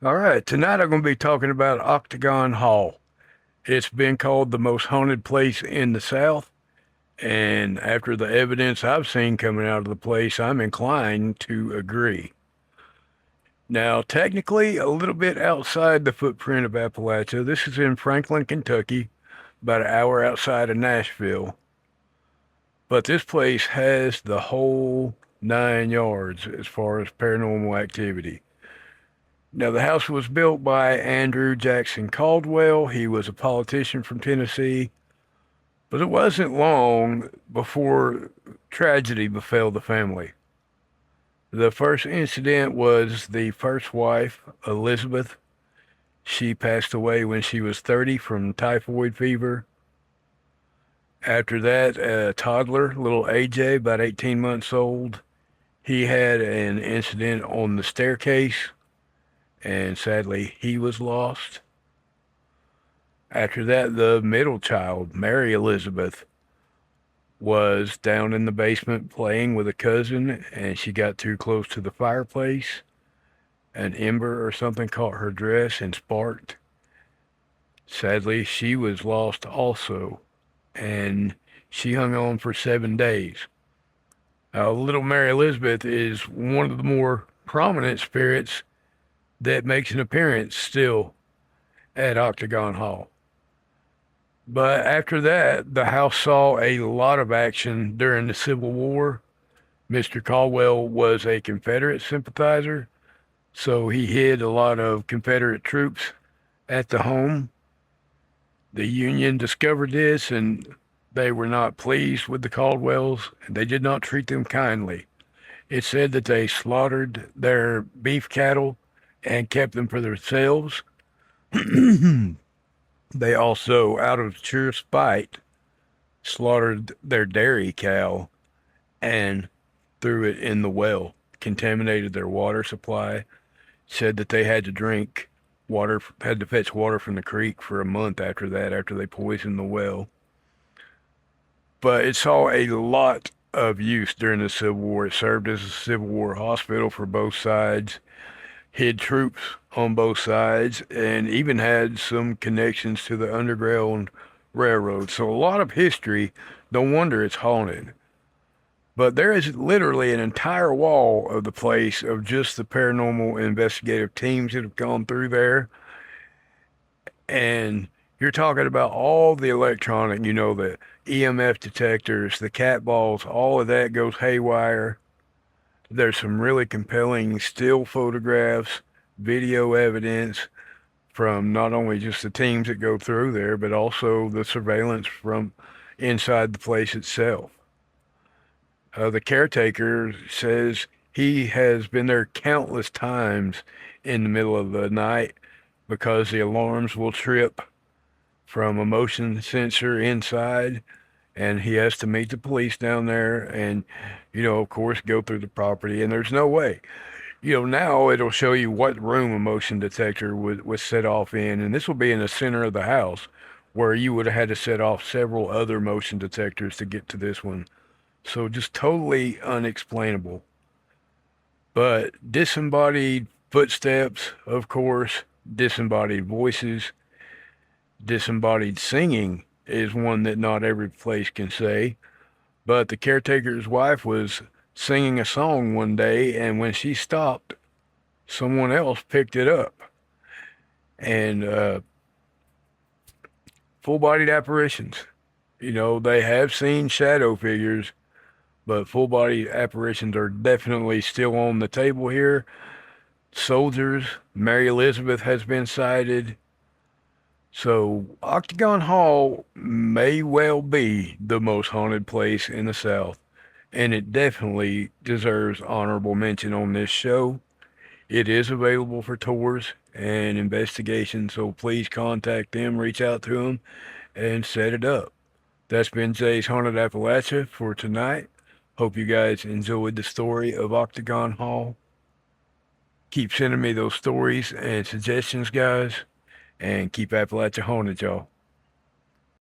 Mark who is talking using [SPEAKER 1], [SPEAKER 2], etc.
[SPEAKER 1] All right, tonight I'm going to be talking about Octagon Hall. It's been called the most haunted place in the South, and after the evidence I've seen coming out of the place, I'm inclined to agree. Now, technically, a little bit outside the footprint of Appalachia, this is in Franklin, Kentucky, about an hour outside of Nashville. But this place has the whole 9 yards as far as paranormal activity. Now, the house was built by Andrew Jackson Caldwell. He was a politician from Tennessee, but it wasn't long before tragedy befell the family. The first incident was the first wife, Elizabeth. She passed away when she was 30 from typhoid fever. After that, a toddler, little AJ, about 18 months old, he had an incident on the staircase, and sadly, he was lost. After that, the middle child, Mary Elizabeth, was down in the basement playing with a cousin, and she got too close to the fireplace. An ember or something caught her dress and sparked. Sadly, she was lost also, and she hung on for 7 days. Little Mary Elizabeth is one of the more prominent spirits that makes an appearance still at Octagon Hall. But after that, the house saw a lot of action during the Civil War. Mr. Caldwell was a Confederate sympathizer, so he hid a lot of Confederate troops at the home. The Union discovered this and they were not pleased with the Caldwells, and they did not treat them kindly. It said that they slaughtered their beef cattle and kept them for themselves. They also, out of sheer spite, slaughtered their dairy cow and threw it in the well, contaminated their water supply, said that they had to drink water, had to fetch water from the creek for a month after that, after they poisoned the well. But it saw a lot of use during the Civil War. It served as a Civil War hospital for both sides, hid troops on both sides, and even had some connections to the Underground Railroad. So a lot of history. No wonder it's haunted. But there is literally an entire wall of the place of just the paranormal investigative teams that have gone through there. And you're talking about all the electronic, the EMF detectors, the cat balls, all of that goes haywire. There's some really compelling still photographs, video evidence from not only just the teams that go through there, but also the surveillance from inside the place itself. The caretaker says he has been there countless times in the middle of the night because the alarms will trip from a motion sensor inside, and he has to meet the police down there and, of course, go through the property. And there's no way. Now it'll show you what room a motion detector was set off in, and this will be in the center of the house where you would have had to set off several other motion detectors to get to this one. So just totally unexplainable. But disembodied footsteps, of course, disembodied voices, disembodied singing is one that not every place can say. But the caretaker's wife was singing a song one day, and when she stopped, someone else picked it up. And full bodied apparitions. They have seen shadow figures, but full body apparitions are definitely still on the table here. Soldiers, Mary Elizabeth has been sighted. So, Octagon Hall may well be the most haunted place in the South, and it definitely deserves honorable mention on this show. It is available for tours and investigations, so please contact them, reach out to them, and set it up. That's been Jay's Haunted Appalachia for tonight. Hope you guys enjoyed the story of Octagon Hall. Keep sending me those stories and suggestions, guys, and keep Appalachia haunted, y'all.